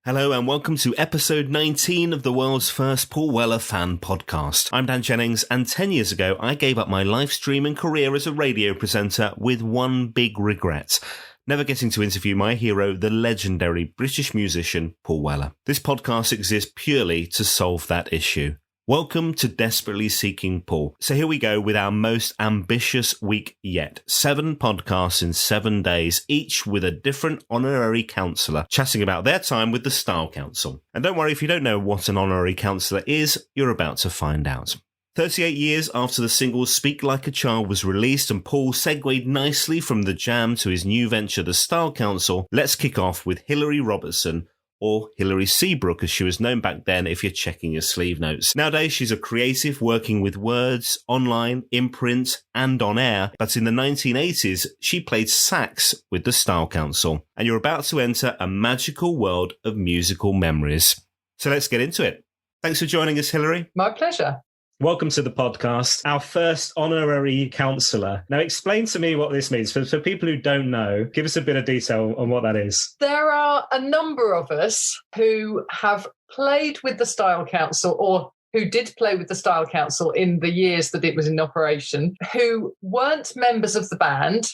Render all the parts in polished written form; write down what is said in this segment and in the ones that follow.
Hello and welcome to episode 19 of the world's first Paul Weller fan podcast. I'm Dan Jennings, and 10 years ago I gave up my live streaming career as a radio presenter with one big regret: never getting to interview my hero, the legendary British musician Paul Weller. This podcast exists purely to solve that issue. Welcome to Desperately Seeking Paul. So here we go with our most ambitious week yet. 7 podcasts in 7 days, each with a different honorary councillor, chatting about their time with the Style Council. And don't worry, if you don't know what an honorary councillor is, you're about to find out. 38 years after the single Speak Like a Child was released and Paul segued nicely from the Jam to his new venture, the Style Council, let's kick off with Hilary Robertson, or Hilary Seabrook as she was known back then if you're checking your sleeve notes. Nowadays, she's a creative working with words, online, in print, and on air. But in the 1980s, she played sax with the Style Council. And you're about to enter a magical world of musical memories. So let's get into it. Thanks for joining us, Hilary. My pleasure. Welcome to the podcast, our first honorary councillor. Now, explain to me what this means. For people who don't know, give us a bit of detail on what that is. There are a number of us who have played with the Style Council, or who did play with the Style Council in the years that it was in operation, who weren't members of the band.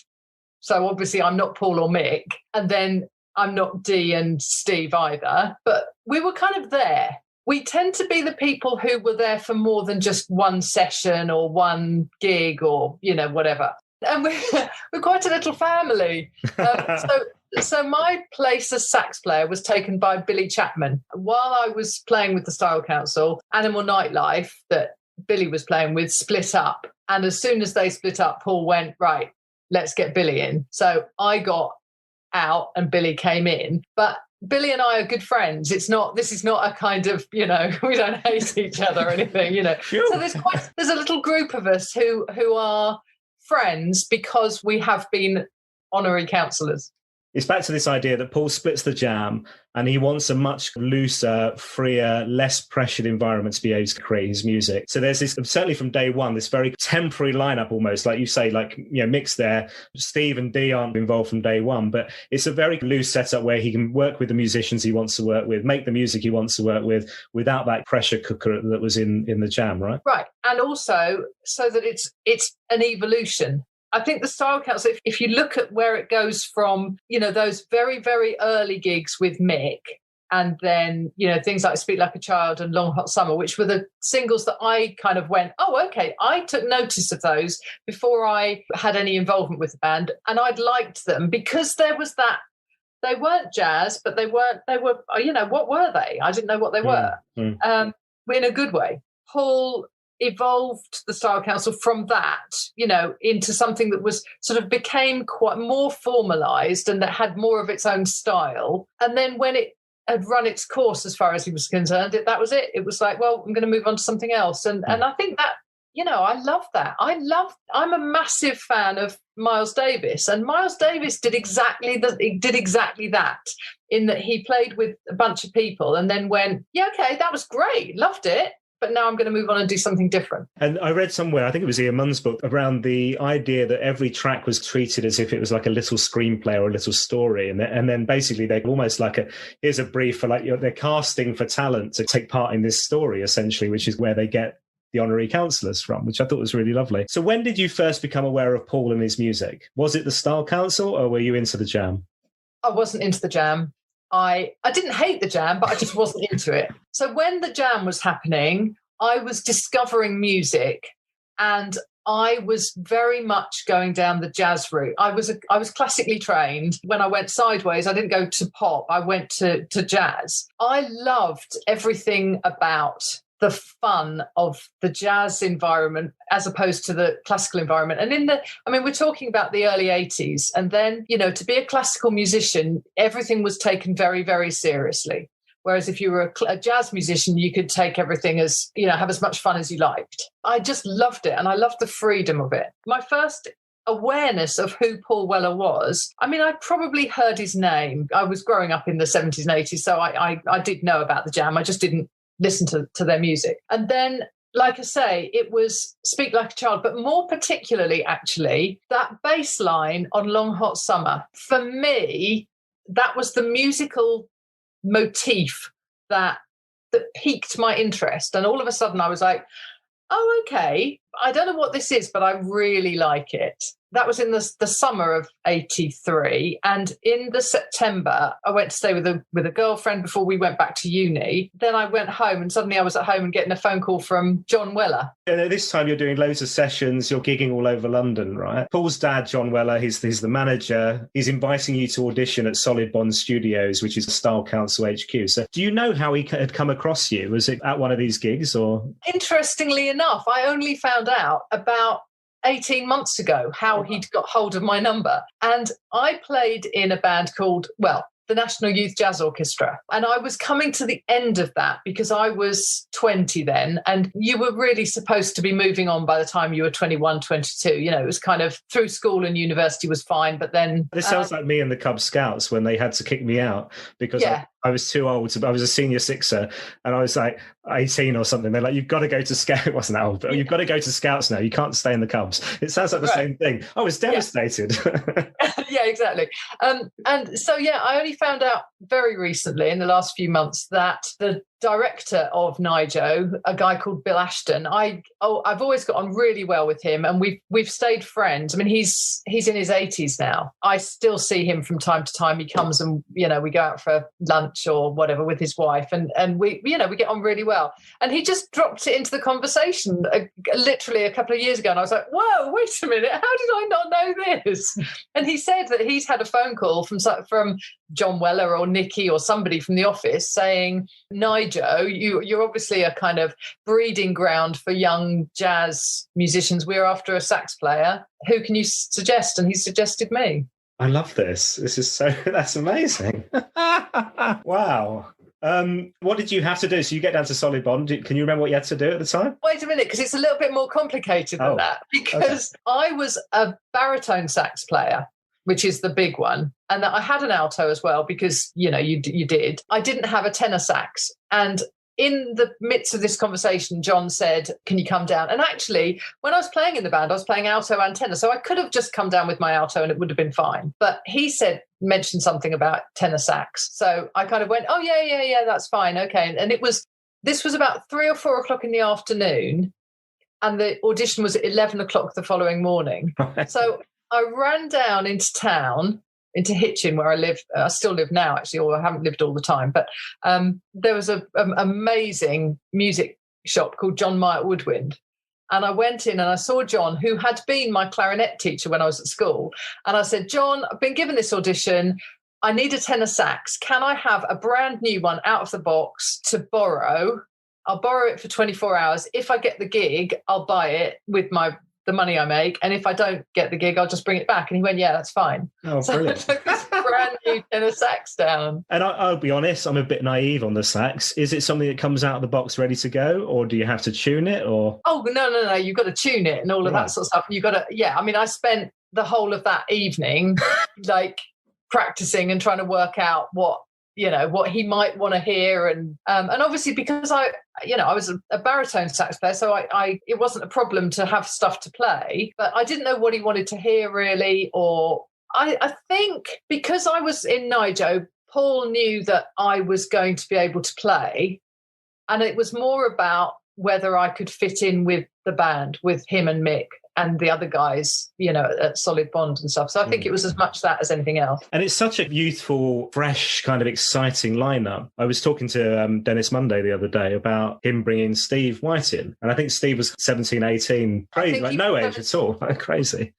So obviously I'm not Paul or Mick, and then I'm not Dee and Steve either, but we were kind of there. We tend to be the people who were there for more than just one session or one gig or, whatever. And we're quite a little family. So my place as sax player was taken by Billy Chapman. While I was playing with the Style Council, Animal Nightlife, that Billy was playing with, split up. And as soon as they split up, Paul went, right, let's get Billy in. So I got out and Billy came in. But Billy and I are good friends. This is not a kind of, we don't hate each other or anything, Sure. So there's a little group of us who are friends because we have been honorary councillors. It's back to this idea that Paul splits the Jam and he wants a much looser, freer, less pressured environment to be able to create his music. So there's this, certainly from day one, this very temporary lineup almost, like you say, Mick's there, Steve and Dee aren't involved from day one, but it's a very loose setup where he can work with the musicians he wants to work with, make the music he wants to work with without that pressure cooker that was in the Jam, right? Right. And also so that it's an evolution. I think the Style Council, if you look at where it goes from, those very, very early gigs with Mick, and then, things like Speak Like a Child and Long Hot Summer, which were the singles that I kind of went, oh, okay, I took notice of those before I had any involvement with the band. And I'd liked them because there was that, they weren't jazz, but they were, what were they? I didn't know what they were, in a good way. Paul evolved the Style Council from that, into something that was sort of became quite more formalised and that had more of its own style. And then when it had run its course, as far as he was concerned, that was it. It was like, well, I'm going to move on to something else. And I think that, I love that. I'm a massive fan of Miles Davis, and Miles Davis did exactly that, in that he played with a bunch of people and then went, yeah, okay, that was great, loved it, but now I'm going to move on and do something different. And I read somewhere, I think it was Ian Munn's book, around the idea that every track was treated as if it was like a little screenplay or a little story. And then basically they're almost like here's a brief for they're casting for talent to take part in this story, essentially, which is where they get the honorary councillors from, which I thought was really lovely. So when did you first become aware of Paul and his music? Was it the Style Council or were you into the Jam? I wasn't into the Jam. I didn't hate the Jam, but I just wasn't into it. So when the Jam was happening, I was discovering music, and I was very much going down the jazz route. I was classically trained. When I went sideways, I didn't go to pop. I went to jazz. I loved everything about the fun of the jazz environment as opposed to the classical environment. And we're talking about the early 80s. And then, to be a classical musician, everything was taken very, very seriously. Whereas if you were a jazz musician, you could take everything as, have as much fun as you liked. I just loved it. And I loved the freedom of it. My first awareness of who Paul Weller was, I probably heard his name. I was growing up in the 70s and 80s, so I did know about the Jam. I just didn't listen to their music. And then, like I say, it was Speak Like a Child, but more particularly, actually, that bass line on Long Hot Summer. For me, that was the musical motif that piqued my interest. And all of a sudden I was like, oh, okay, I don't know what this is, but I really like it. That was in the summer of 83. And in the September, I went to stay with a girlfriend before we went back to uni. Then I went home and suddenly I was at home and getting a phone call from John Weller. And at this time, you're doing loads of sessions. You're gigging all over London, right? Paul's dad, John Weller, he's the manager. He's inviting you to audition at Solid Bond Studios, which is Style Council HQ. So do you know how he had come across you? Was it at one of these gigs or? Interestingly enough, I only found out about 18 months ago how he'd got hold of my number. And I played in a band called, the National Youth Jazz Orchestra. And I was coming to the end of that because I was 20 then, and you were really supposed to be moving on by the time you were 21, 22. It was kind of through school and university was fine, but then... This sounds like me and the Cub Scouts when they had to kick me out because I was too old. I was a senior sixer and I was like 18 or something. They're like, you've got to go to Scouts. It wasn't that old, but you've got to go to Scouts now. You can't stay in the Cubs. It sounds like the same thing. I was devastated. Yeah, exactly. And so, I only found out very recently in the last few months that the director of Nijo, a guy called Bill Ashton, I've always got on really well with him, and we've stayed friends. I mean, he's in his 80s now. I still see him from time to time. He comes and we go out for lunch or whatever with his wife, and we get on really well. And he just dropped it into the conversation literally a couple of years ago, and I was like, whoa, wait a minute, how did I not know this? And he said that he's had a phone call from John Weller or Nikki or somebody from the office saying, Nijo, you're obviously a kind of breeding ground for young jazz musicians. We're after a sax player. Who can you suggest? And he suggested me. I love this. That's amazing. Wow. What did you have to do? So you get down to Solid Bond. Can you remember what you had to do at the time? Wait a minute, because it's a little bit more complicated than that. Because I was a baritone sax player, which is the big one. And I had an alto as well because, you did. I didn't have a tenor sax. And in the midst of this conversation, John said, can you come down? And actually, when I was playing in the band, I was playing alto and tenor. So I could have just come down with my alto and it would have been fine. But he mentioned something about tenor sax. So I kind of went, oh, yeah, that's fine. Okay. And this was about 3 or 4 o'clock in the afternoon. And the audition was at 11 o'clock the following morning. So I ran down into town, into Hitchin, where I live. I still live now, actually, or I haven't lived all the time. But there was an amazing music shop called John Myatt Woodwind. And I went in and I saw John, who had been my clarinet teacher when I was at school. And I said, John, I've been given this audition. I need a tenor sax. Can I have a brand new one out of the box to borrow? I'll borrow it for 24 hours. If I get the gig, I'll buy it with the money I make, and if I don't get the gig, I'll just bring it back. And he went, yeah, that's fine. Oh, so brilliant. I took this brand new tenor sax down. And I'll be honest, I'm a bit naive on the sax. Is it something that comes out of the box ready to go, or do you have to tune it? Or no, you've got to tune it and all of that sort of stuff. You've got to, I mean, I spent the whole of that evening like practicing and trying to work out what he might want to hear, and obviously because I was a baritone sax player, so it wasn't a problem to have stuff to play, but I didn't know what he wanted to hear really. Or I think because I was in Nijo, Paul knew that I was going to be able to play, and it was more about whether I could fit in with the band, with him and Mick and the other guys, at Solid Bond and stuff. So I think it was as much that as anything else. And it's such a youthful, fresh, kind of exciting lineup. I was talking to Dennis Monday the other day about him bringing Steve White in. And I think Steve was 17, 18, crazy, like no age at all, like crazy.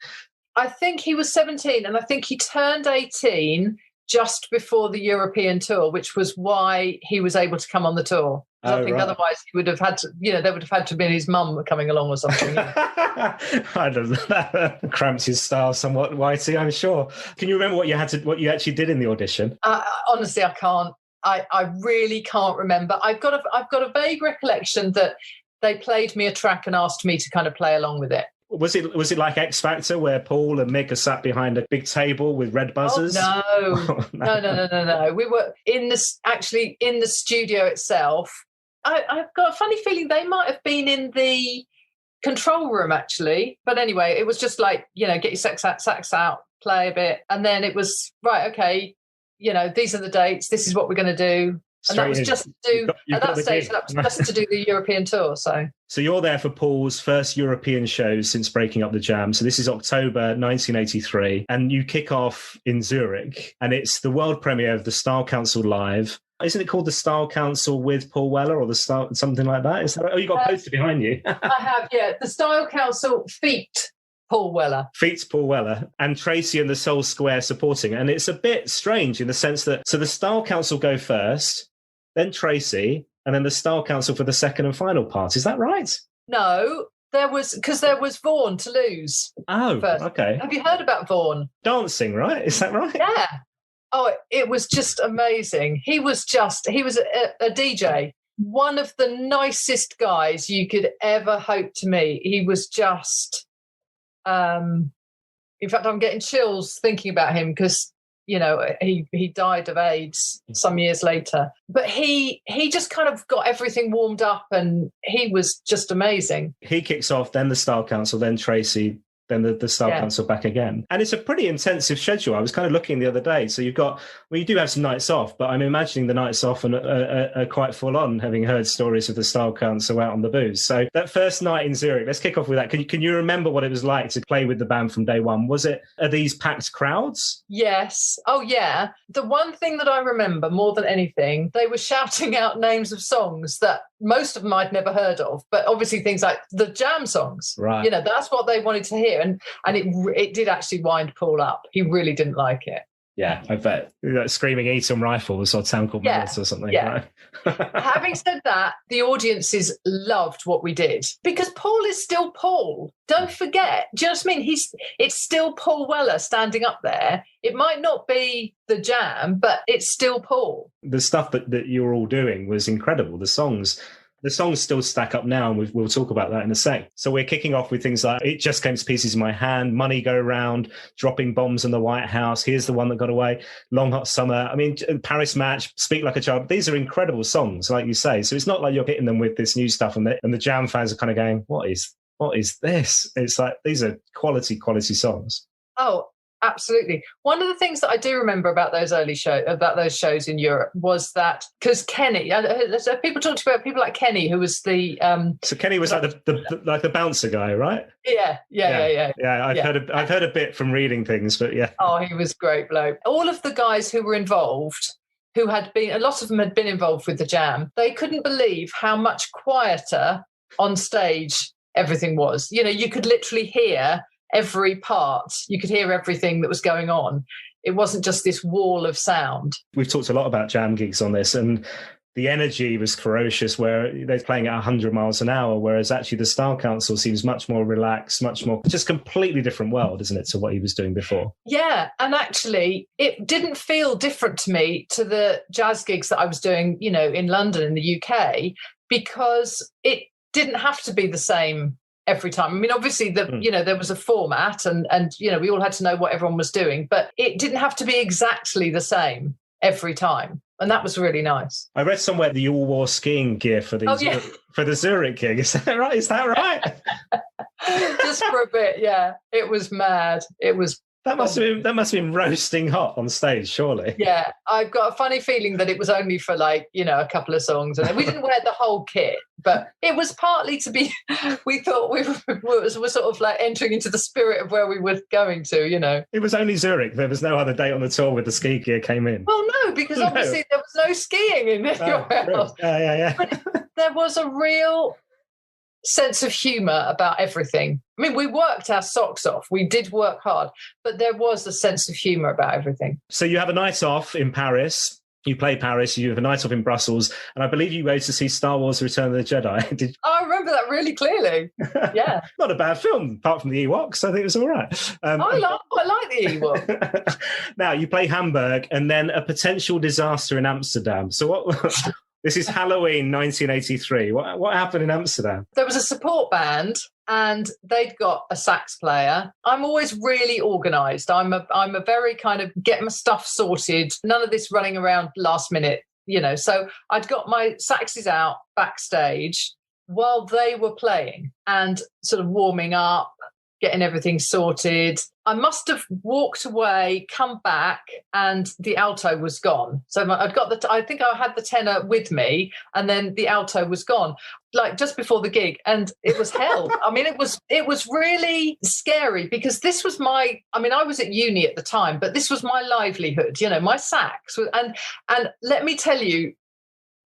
I think he was 17, and I think he turned 18 just before the European tour, which was why he was able to come on the tour. I think otherwise he would have had to, there would have had to be his mum coming along or something. I don't know. That cramped his style somewhat, Whitey, I'm sure. Can you remember what you actually did in the audition? Honestly, I can't. I really can't remember. I've got a vague recollection that they played me a track and asked me to kind of play along with it. Was it like X Factor where Paul and Mick are sat behind a big table with red buzzers? Oh, no. We were in the studio itself. I've got a funny feeling they might have been in the control room actually. But anyway, it was just like, get your sax out, play a bit. And then it was, right, okay, these are the dates, this is what we're going to do. And that was just to do, at that stage, that was just to do the European tour. So you're there for Paul's first European shows since breaking up the Jam. So this is October 1983, and you kick off in Zurich, and it's the world premiere of the Style Council Live. Isn't it called the Style Council with Paul Weller, or the Style, something like that? Is that? Oh, you got a poster behind you. I have, yeah. The Style Council feat Paul Weller. Feats Paul Weller, and Tracy and the Soul Square supporting. And it's a bit strange in the sense that, so the Style Council go first, then Tracy, and then the Style Council for the second and final part. Is that right? No, there was Vaughan to lose. Oh, first. Okay. Have you heard about Vaughan? Dancing, right? Is that right? Yeah. Oh, it was just amazing. He was a DJ. One of the nicest guys you could ever hope to meet. He was just, in fact, I'm getting chills thinking about him because, he died of AIDS some years later. But he just kind of got everything warmed up, and he was just amazing. He kicks off, then the Style Council, then Tracy, then the Style Council back again. And it's a pretty intensive schedule. I was kind of looking the other day. So you do have some nights off, but I'm imagining the nights off are quite full on, having heard stories of the Style Council out on the booze. So that first night in Zurich, let's kick off with that. Can you remember what it was like to play with the band from day one? Are these packed crowds? Yes. Oh, yeah. The one thing that I remember more than anything, they were shouting out names of songs that most of them I'd never heard of, but obviously things like the Jam songs. Right. That's what they wanted to hear. And it did actually wind Paul up. He really didn't like it. Yeah, I bet. Like screaming Eton Rifles or Town Called Menace or something. Yeah. Right? Having said that, the audiences loved what we did because Paul is still Paul. Don't forget. Do you know what I mean? It's still Paul Weller standing up there. It might not be the Jam, but it's still Paul. The stuff that you're all doing was incredible. The songs still stack up now, and we'll talk about that in a sec. So we're kicking off with things like It Just Came to Pieces in My Hand, Money Go Round, Dropping Bombs in the White House, Here's the One That Got Away, Long Hot Summer, I mean, Paris Match, Speak Like a Child. These are incredible songs, like you say. So it's not like you're hitting them with this new stuff and the Jam fans are kind of going, what is this? It's like, these are quality songs. Oh, absolutely. One of the things that I do remember about those shows in Europe was that because Kenny, people talked about people like Kenny, who was the. So Kenny was like the bouncer guy, right? Yeah. I've heard a bit from reading things, but yeah. Oh, he was great bloke. All of the guys who were involved, a lot of them had been involved with the Jam. They couldn't believe how much quieter on stage everything was. You could literally hear every part. You could hear everything that was going on. It wasn't just this wall of sound. We've talked a lot about Jam gigs on this, and the energy was ferocious where they're playing at 100 miles an hour, whereas actually the Style Council seems much more relaxed, much more just completely different world, isn't it, to what he was doing before? Yeah, and actually it didn't feel different to me to the jazz gigs that I was doing, in London, in the UK, because it didn't have to be the same every time. I mean, obviously, there was a format and we all had to know what everyone was doing, but it didn't have to be exactly the same every time. And that was really nice. I read somewhere that you all wore skiing gear for the Zurich gig. Is that right? Just for a bit, yeah. It was mad. It was. That must have been roasting hot on stage, surely. Yeah, I've got a funny feeling that it was only for a couple of songs, and we didn't wear the whole kit, but it was partly to be. We thought we were sort of like entering into the spirit of where we were going to, It was only Zurich. There was no other date on the tour where the ski gear came in. Well, no, because obviously there was no skiing in anywhere else. Yeah. But there was a real sense of humour about everything. I mean, we worked our socks off. We did work hard, but there was a sense of humour about everything. So you have a night off in Paris. You play Paris. You have a night off in Brussels, and I believe you go to see Star Wars: Return of the Jedi. I remember that really clearly. Yeah, not a bad film, apart from the Ewoks. I think it was all right. I like the Ewoks. Now you play Hamburg, and then a potential disaster in Amsterdam. So what? This is Halloween 1983. What happened in Amsterdam? There was a support band and they'd got a sax player. I'm always really organised. I'm a very kind of get my stuff sorted. None of this running around last minute, So I'd got my saxes out backstage while they were playing and sort of warming up. getting everything sorted. I must have walked away, come back, and the alto was gone. So I'd got I think I had the tenor with me, and then the alto was gone, like just before the gig, and it was hell. I mean, it was really scary because this was I was at uni at the time, but this was my livelihood, my sax. And let me tell you,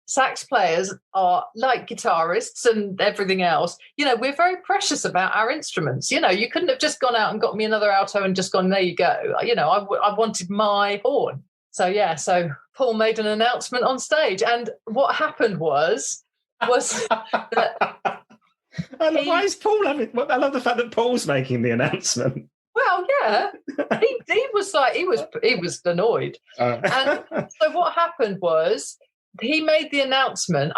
sax players are like guitarists and everything else. We're very precious about our instruments. You couldn't have just gone out and got me another alto and just gone, there you go. I wanted my horn. So Paul made an announcement on stage. And what happened was that why is Paul having... I love the fact that Paul's making the announcement. Well, yeah, he was like, he was annoyed. And so what happened was, he made the announcement.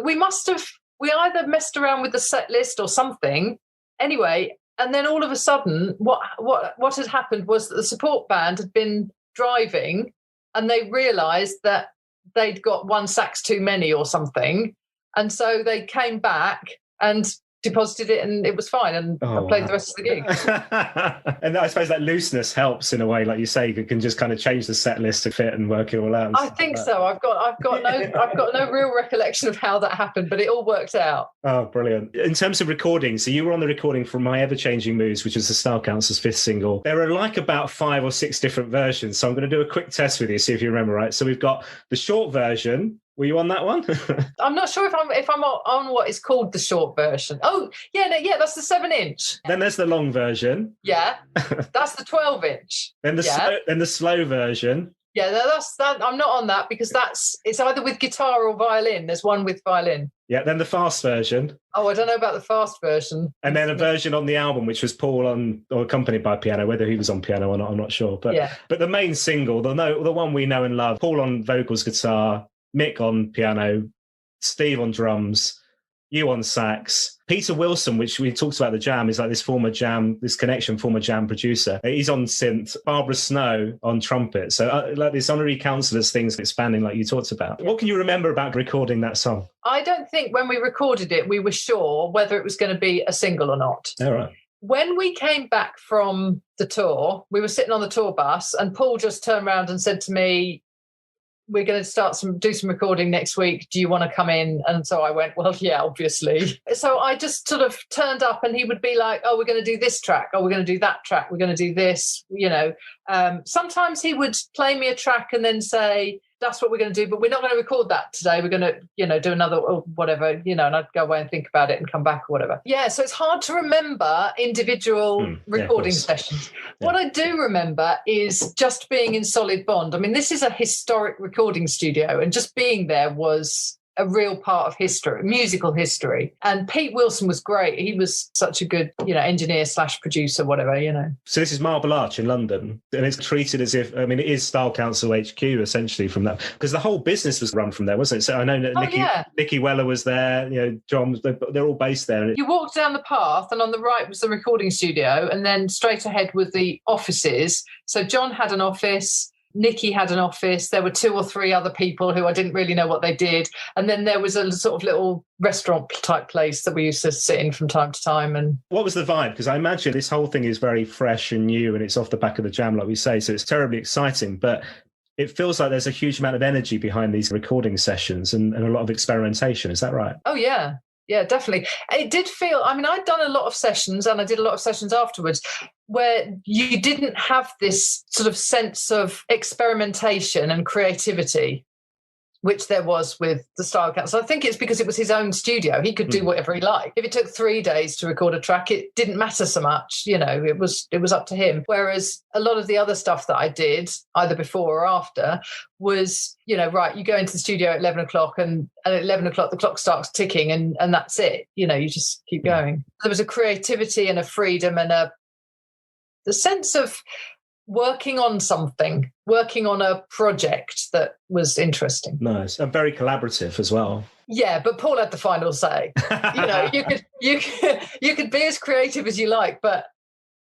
We either messed around with the set list or something. Anyway, and then all of a sudden, what had happened was that the support band had been driving, and they realised that they'd got one sax too many or something, and so they came back and deposited it, and it was fine, and I played the rest of the gig. And I suppose that looseness helps in a way, like you say, you can just kind of change the set list to fit and work it all out. I think so. I've got no real recollection of how that happened, but it all worked out. Oh, brilliant. In terms of recording, so you were on the recording from My Ever-Changing Moods, which was the Style Council's 5th single. There are like about 5 or 6 different versions, so I'm going to do a quick test with you, see if you remember, right? So we've got the short version. Were you on that one? I'm not sure if I'm on what is called the short version. Oh, yeah, that's the 7-inch. Then there's the long version. Yeah, that's the 12-inch. Then the slow version. Yeah, that's that. I'm not on that because it's either with guitar or violin. There's one with violin. Yeah, then the fast version. Oh, I don't know about the fast version. And then a version on the album, which was Paul or accompanied by piano, whether he was on piano or not, I'm not sure. But the main single, the one we know and love, Paul on vocals, guitar, Mick on piano, Steve on drums, you on sax. Peter Wilson, which we talked about the Jam, is like this former Jam producer. He's on synth. Barbara Snow on trumpet. So like this Honorary Councillors things expanding like you talked about. What can you remember about recording that song? I don't think when we recorded it, we were sure whether it was going to be a single or not. All right. When we came back from the tour, we were sitting on the tour bus and Paul just turned around and said to me, we're going to do some recording next week. Do you want to come in? And so I went, well, yeah, obviously. So I just sort of turned up and he would be like, oh, we're going to do this track. Oh, we're going to do that track. We're going to do this, Sometimes he would play me a track and then say, that's what we're going to do, but we're not going to record that today. We're going to, do another or whatever, and I'd go away and think about it and come back or whatever. Yeah, so it's hard to remember individual recording sessions. Yeah. What I do remember is just being in Solid Bond. I mean, this is a historic recording studio, and just being there was a real part of history, musical history. And Pete Wilson was great. He was such a good, engineer / producer, whatever, So this is Marble Arch in London, and it's treated as if, it is Style Council HQ essentially from that, because the whole business was run from there, wasn't it? So I know that Nicky Weller was there, John, they're all based there. You walked down the path and on the right was the recording studio, and then straight ahead was the offices. So John had an office, Nicky had an office. There were 2 or 3 other people who I didn't really know what they did. And then there was a sort of little restaurant type place that we used to sit in from time to time. And what was the vibe? Because I imagine this whole thing is very fresh and new, and it's off the back of the Jam, like we say. So it's terribly exciting. But it feels like there's a huge amount of energy behind these recording sessions and a lot of experimentation. Is that right? Oh, yeah. Yeah, definitely. It did feel, I'd done a lot of sessions, and I did a lot of sessions afterwards, where you didn't have this sort of sense of experimentation and creativity, which there was with the Style Council. I think it's because it was his own studio. He could do whatever he liked. If it took 3 days to record a track, it didn't matter so much. It was up to him. Whereas a lot of the other stuff that I did, either before or after, was, right, you go into the studio at 11 o'clock and at 11 o'clock the clock starts ticking and that's it. You just keep going. There was a creativity and a freedom and the sense of working on something, working on a project that was interesting. Nice. And very collaborative as well. Yeah, but Paul had the final say. You could be as creative as you like, but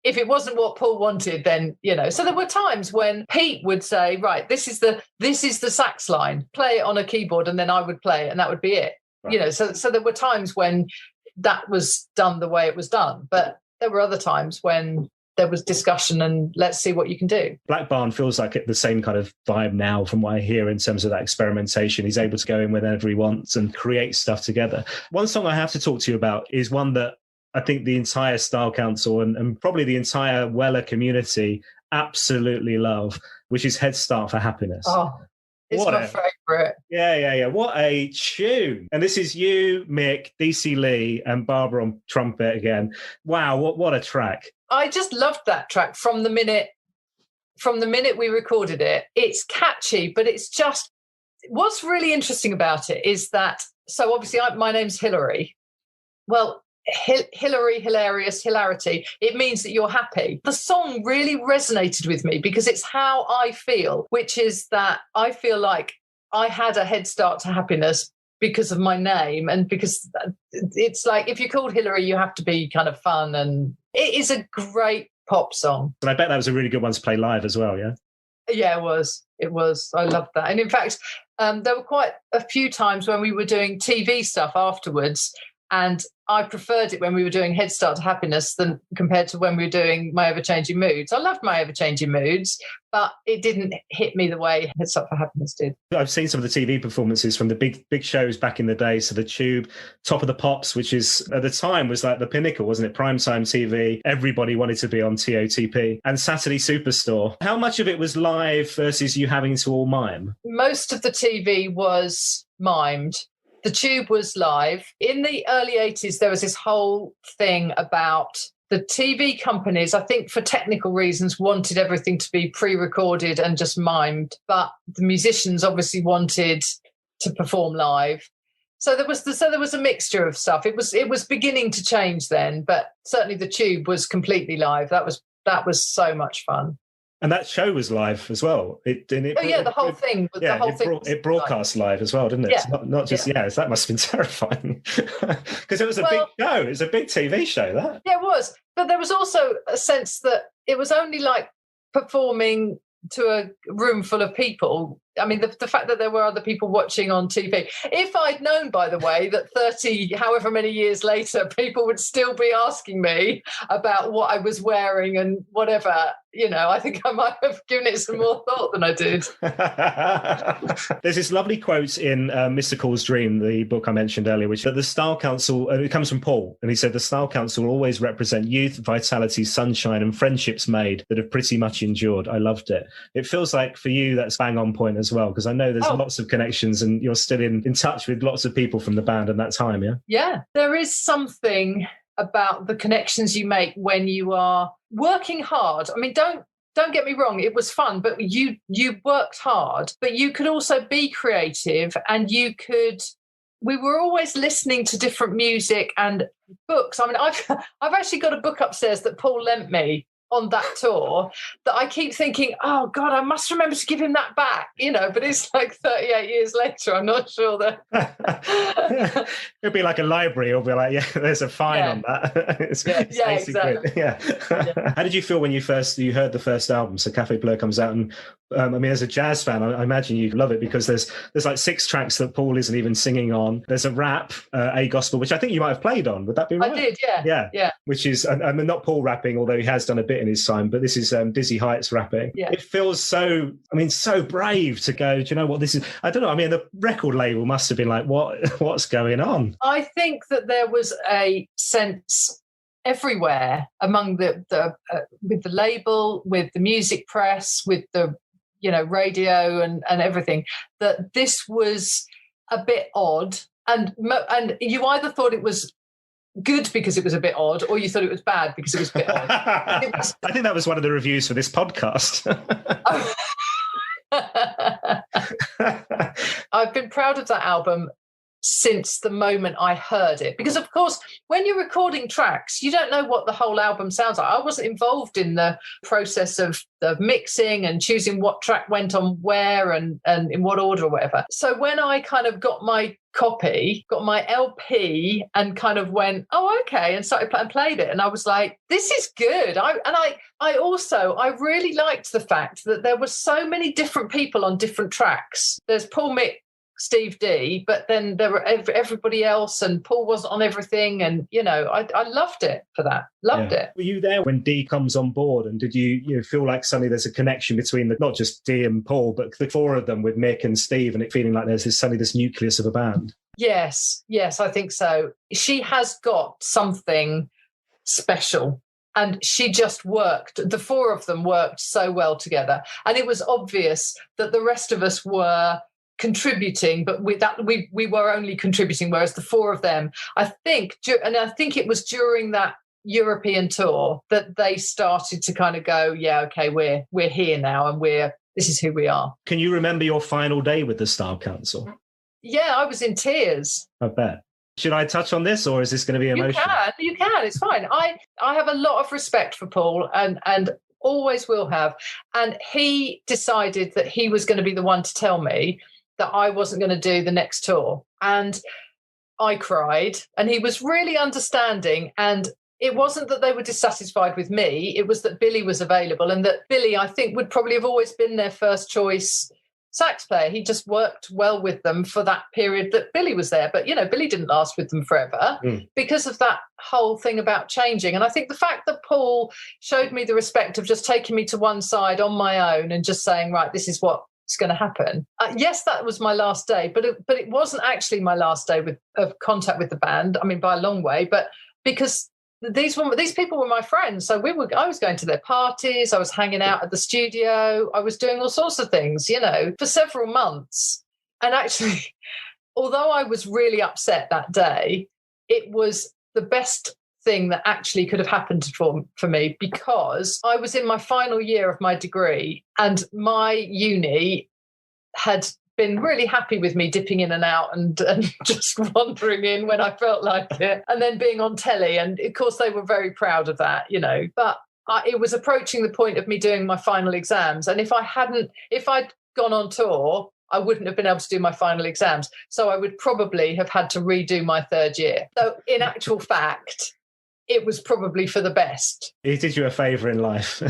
if it wasn't what Paul wanted, then, So there were times when Pete would say, right, this is the sax line, play it on a keyboard, and then I would play it and that would be it. Right. So there were times when that was done the way it was done. But there were other times when there was discussion and let's see what you can do. Black Barn feels like the same kind of vibe now from what I hear in terms of that experimentation. He's able to go in whenever he wants and create stuff together. One song I have to talk to you about is one that I think the entire Style Council and probably the entire Weller community absolutely love, which is Headstart for Happiness. Oh, it's my favourite. Yeah. What a tune. And this is you, Mick, DC Lee, and Barbara on trumpet again. Wow, what a track. I just loved that track from the minute we recorded it. It's catchy, but it's just, what's really interesting about it is that, so obviously my name's Hilary. Well, Hilary, hilarious, hilarity, it means that you're happy. The song really resonated with me because it's how I feel, which is that I feel like I had a head start to happiness because of my name, and because it's like, if you're called Hilary, you have to be kind of fun, and it is a great pop song. And I bet that was a really good one to play live as well, yeah? Yeah, it was. I loved that. And in fact, there were quite a few times when we were doing TV stuff afterwards, and I preferred it when we were doing Headstart to Happiness than compared to when we were doing My Ever-Changing Moods. I loved My Ever-Changing Moods, but it didn't hit me the way Headstart for Happiness did. I've seen some of the TV performances from the big shows back in the day. So the Tube, Top of the Pops, which is at the time was like the pinnacle, wasn't it? Primetime TV. Everybody wanted to be on TOTP. And Saturday Superstore. How much of it was live versus you having to all mime? Most of the TV was mimed. The Tube was live. In the early 80s, there was this whole thing about the TV companies, I think for technical reasons, wanted everything to be pre-recorded and just mimed. But the musicians obviously wanted to perform live. So there was a mixture of stuff. It was beginning to change then, but certainly the Tube was completely live. That was so much fun. And that show was live as well. The whole thing. It broadcast live as well, didn't it? Yeah. Not just, that must have been terrifying. Because it was a big show. It was a big TV show, that. Yeah, it was. But there was also a sense that it was only like performing to a room full of people. I mean, the fact that there were other people watching on TV. If I'd known, by the way, that 30, however many years later, people would still be asking me about what I was wearing and whatever, I think I might have given it some more thought than I did. There's this lovely quote in Mr. Cool's Dream, the book I mentioned earlier, which that the Style Council, it comes from Paul, and he said, the Style Council will always represent youth, vitality, sunshine, and friendships made that have pretty much endured. I loved it. It feels like for you, that's bang on point as well, because I know there's lots of connections and you're still in touch with lots of people from the band at that time, yeah? Yeah, there is something about the connections you make when you are working hard. I mean, don't get me wrong, it was fun, but you worked hard, but you could also be creative, and we were always listening to different music and books. I mean, I've actually got a book upstairs that Paul lent me on that tour that I keep thinking, oh God, I must remember to give him that back, but it's like 38 years later. I'm not sure that it'll be like a library. It'll be like, there's a fine on that. it's exactly. Yeah. How did you feel when you heard the first album? So Cafe Bleu comes out, and I mean, as a jazz fan, I imagine you love it because there's like 6 tracks that Paul isn't even singing on. There's a rap, a gospel, which I think you might have played on. Would that be right? I did, yeah. Which is, I mean, not Paul rapping, although he has done a bit in his time, but this is Dizzy Heights rapping. Yeah. It feels so brave to go, do you know what this is? I don't know. I mean, the record label must have been like, what's going on? I think that there was a sense everywhere among the with the label, with the music press, with the radio and everything, that this was a bit odd, and you either thought it was good because it was a bit odd, or you thought it was bad because it was a bit odd. I think that was one of the reviews for this podcast. I've been proud of that album since the moment I heard it, because of course when you're recording tracks you don't know what the whole album sounds like. I wasn't involved in the process of mixing and choosing what track went on where and in what order or whatever. So when I kind of got my copy, got my LP, and kind of went, oh okay, and started and played it, and I was like, this is good. I really liked the fact that there were so many different people on different tracks. There's Paul, Mick, Steve D, but then there were everybody else, and Paul wasn't on everything, and I loved it for that. Loved it. Were you there when D comes on board, and did you feel like suddenly there's a connection between not just D and Paul, but the four of them with Mick and Steve, and it feeling like there's suddenly this nucleus of a band? Yes, I think so. She has got something special. And she just worked. The four of them worked so well together. And it was obvious that the rest of us were contributing, but we were only contributing, whereas the four of them, I think it was during that European tour that they started to kind of go, yeah, okay, we're here now, and this is who we are. Can you remember your final day with the Style Council? Yeah, I was in tears. I bet. Should I touch on this, or is this going to be emotional? You can. It's fine. I have a lot of respect for Paul, and always will have. And he decided that he was going to be the one to tell me that I wasn't going to do the next tour. And I cried, and he was really understanding. And it wasn't that they were dissatisfied with me. It was that Billy was available, and that Billy, I think, would probably have always been their first choice sax player. He just worked well with them for that period that Billy was there. But, Billy didn't last with them forever because of that whole thing about changing. And I think the fact that Paul showed me the respect of just taking me to one side on my own and just saying, right, this is what's going to happen. Yes, that was my last day, but it wasn't actually my last day of contact with the band. I mean, by a long way, but because these people were my friends. So I was going to their parties. I was hanging out at the studio. I was doing all sorts of things, for several months. And actually, although I was really upset that day, it was the best thing that actually could have happened for me, because I was in my final year of my degree, and my uni had been really happy with me dipping in and out and just wandering in when I felt like it, and then being on telly. And of course they were very proud of that, but it was approaching the point of me doing my final exams. And if I'd gone on tour, I wouldn't have been able to do my final exams. So I would probably have had to redo my third year. So in actual fact, it was probably for the best. He did you a favour in life.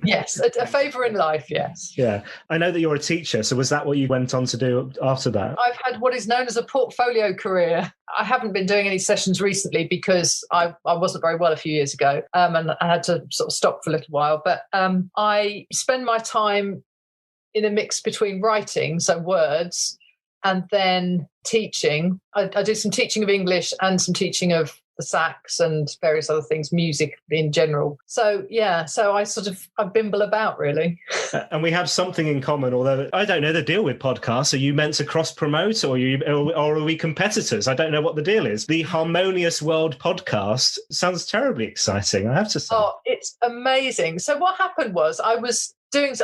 Yes, a favour in life, yes. Yeah. I know that you're a teacher, so was that what you went on to do after that? I've had what is known as a portfolio career. I haven't been doing any sessions recently because I wasn't very well a few years ago, and I had to sort of stop for a little while. But I spend my time in a mix between writing, so words, and then teaching. I do some teaching of English and some teaching of the sax and various other things, music in general. So I bimble about, really. And we have something in common, although I don't know the deal with podcasts. Are you meant to cross promote, or are we competitors? I don't know what the deal is. The Harmonious World podcast sounds terribly exciting, I have to say. Oh, it's amazing. So what happened was I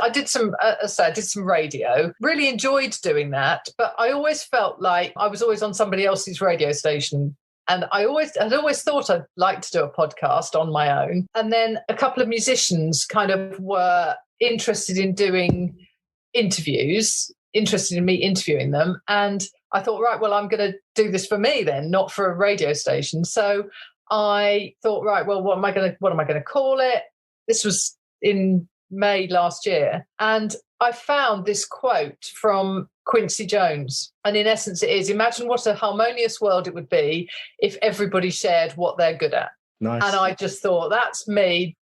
did some radio, really enjoyed doing that, but I always felt like I was always on somebody else's radio station. And I had always thought I'd like to do a podcast on my own. And then a couple of musicians kind of were interested in doing interviews, interested in me interviewing them. And I thought, right, well, I'm going to do this for me then, not for a radio station. So I thought, right, well, what am I going to call it? This was in May last year. And I found this quote from Quincy Jones. And in essence, it is, imagine what a harmonious world it would be if everybody shared what they're good at. Nice. And I just thought, that's me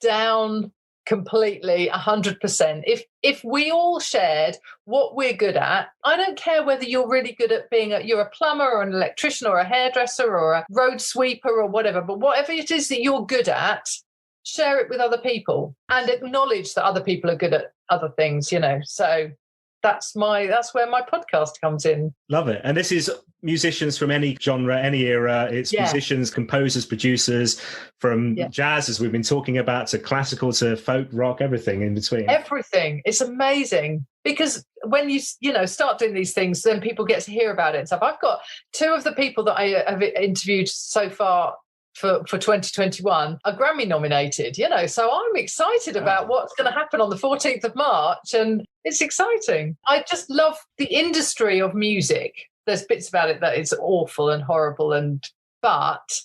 down completely, 100%. If we all shared what we're good at, I don't care whether you're really good at you're a plumber or an electrician or a hairdresser or a road sweeper or whatever, but whatever it is that you're good at, share it with other people and acknowledge that other people are good at other things, So that's where my podcast comes in. Love it. And this is musicians from any genre, any era. It's musicians, composers, producers, from jazz, as we've been talking about, to classical, to folk, rock, everything in between. Everything. It's amazing. Because when you start doing these things, then people get to hear about it and stuff. I've got two of the people that I have interviewed so far for 2021 are Grammy nominated, so I'm excited about what's going to happen on the 14th of March, and it's exciting. I just love the industry of music. There's bits about it that is awful and horrible, but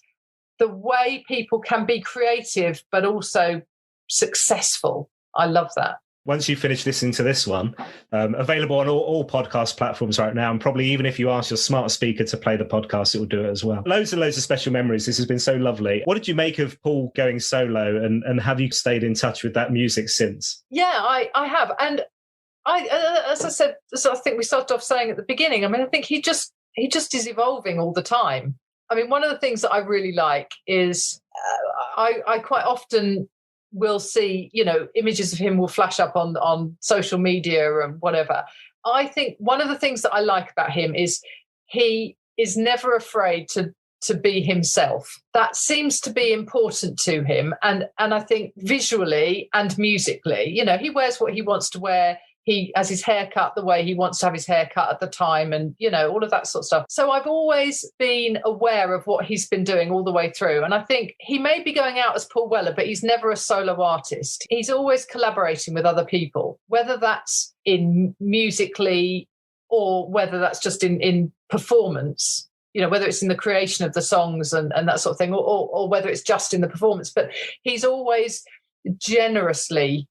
the way people can be creative but also successful, I love that. Once you finish listening to this one, available on all podcast platforms right now, and probably even if you ask your smart speaker to play the podcast, it will do it as well. Loads and loads of special memories. This has been so lovely. What did you make of Paul going solo, and have you stayed in touch with that music since? Yeah, I have. And as I said, as I think we started off saying at the beginning, I mean, I think he just is evolving all the time. I mean, one of the things that I really like is I quite often will see, images of him will flash up on social media and whatever. I think one of the things that I like about him is he is never afraid to be himself. That seems to be important to him. And I think visually and musically, he wears what he wants to wear. He has his hair cut the way he wants to have his hair cut at the time, and, all of that sort of stuff. So I've always been aware of what he's been doing all the way through. And I think he may be going out as Paul Weller, but he's never a solo artist. He's always collaborating with other people, whether that's in musically or whether that's just in performance, whether it's in the creation of the songs and that sort of thing, or whether it's just in the performance. But he's always generously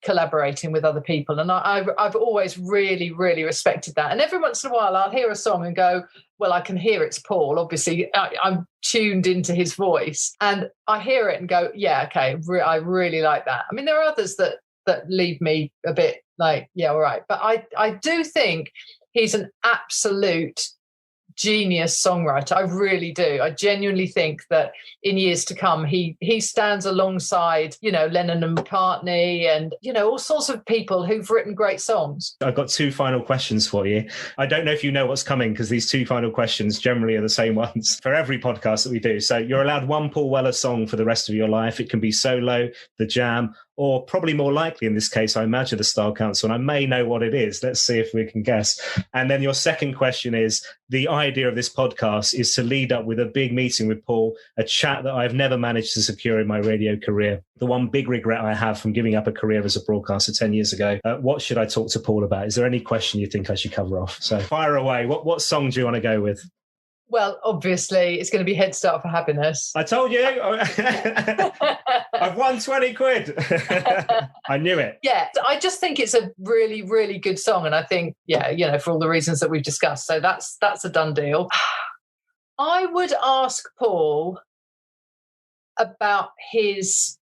collaborating with other people, and I've always really, really respected that. And every once in a while I'll hear a song and go, well, I can hear it's Paul. Obviously I'm tuned into his voice, and I hear it and go, yeah, okay, I really like that. I mean, there are others that leave me a bit like, yeah, all right, but I do think he's an absolute genius songwriter. I really do. I genuinely think that in years to come, he stands alongside, Lennon and McCartney and, all sorts of people who've written great songs. I've got two final questions for you. I don't know if you know what's coming, because these two final questions generally are the same ones for every podcast that we do. So you're allowed one Paul Weller song for the rest of your life. It can be solo, The Jam, or probably more likely in this case, I imagine, the Style Council. And I may know what it is. Let's see if we can guess. And then your second question is, the idea of this podcast is to lead up with a big meeting with Paul, a chat that I've never managed to secure in my radio career. The one big regret I have from giving up a career as a broadcaster 10 years ago. What should I talk to Paul about? Is there any question you think I should cover off? So fire away. What song do you want to go with? Well, obviously, it's going to be Headstart for Happiness. I told you. I've won 20 quid. I knew it. Yeah, I just think it's a really, really good song. And I think, for all the reasons that we've discussed. So that's a done deal. I would ask Paul about his...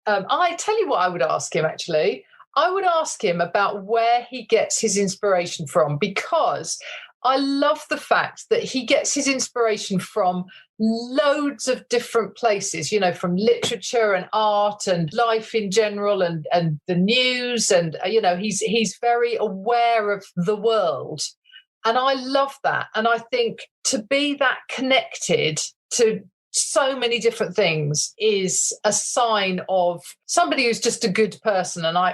I tell you what I would ask him, actually. I would ask him about where he gets his inspiration from, because I love the fact that he gets his inspiration from loads of different places, from literature and art and life in general and the news. And, he's very aware of the world. And I love that. And I think to be that connected to so many different things is a sign of somebody who's just a good person. And I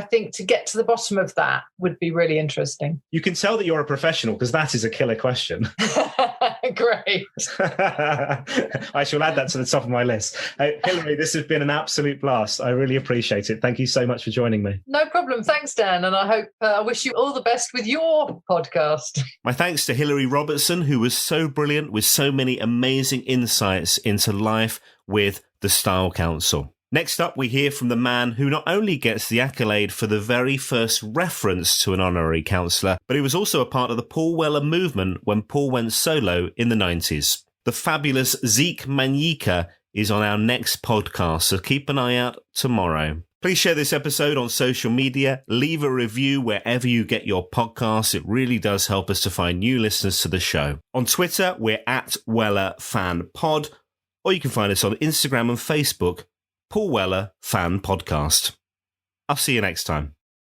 think to get to the bottom of that would be really interesting. You can tell that you're a professional, because that is a killer question. Great. I shall add that to the top of my list. Hilary, this has been an absolute blast. I really appreciate it. Thank you so much for joining me. No problem. Thanks, Dan. And I wish you all the best with your podcast. My thanks to Hilary Robertson, who was so brilliant with so many amazing insights into life with the Style Council. Next up, we hear from the man who not only gets the accolade for the very first reference to an honorary councillor, but he was also a part of the Paul Weller movement when Paul went solo in the 90s. The fabulous Zeke Manyika is on our next podcast, so keep an eye out tomorrow. Please share this episode on social media, leave a review wherever you get your podcasts. It really does help us to find new listeners to the show. On Twitter, we're at Weller Fan Pod, or you can find us on Instagram and Facebook, Paul Weller Fan Podcast. I'll see you next time.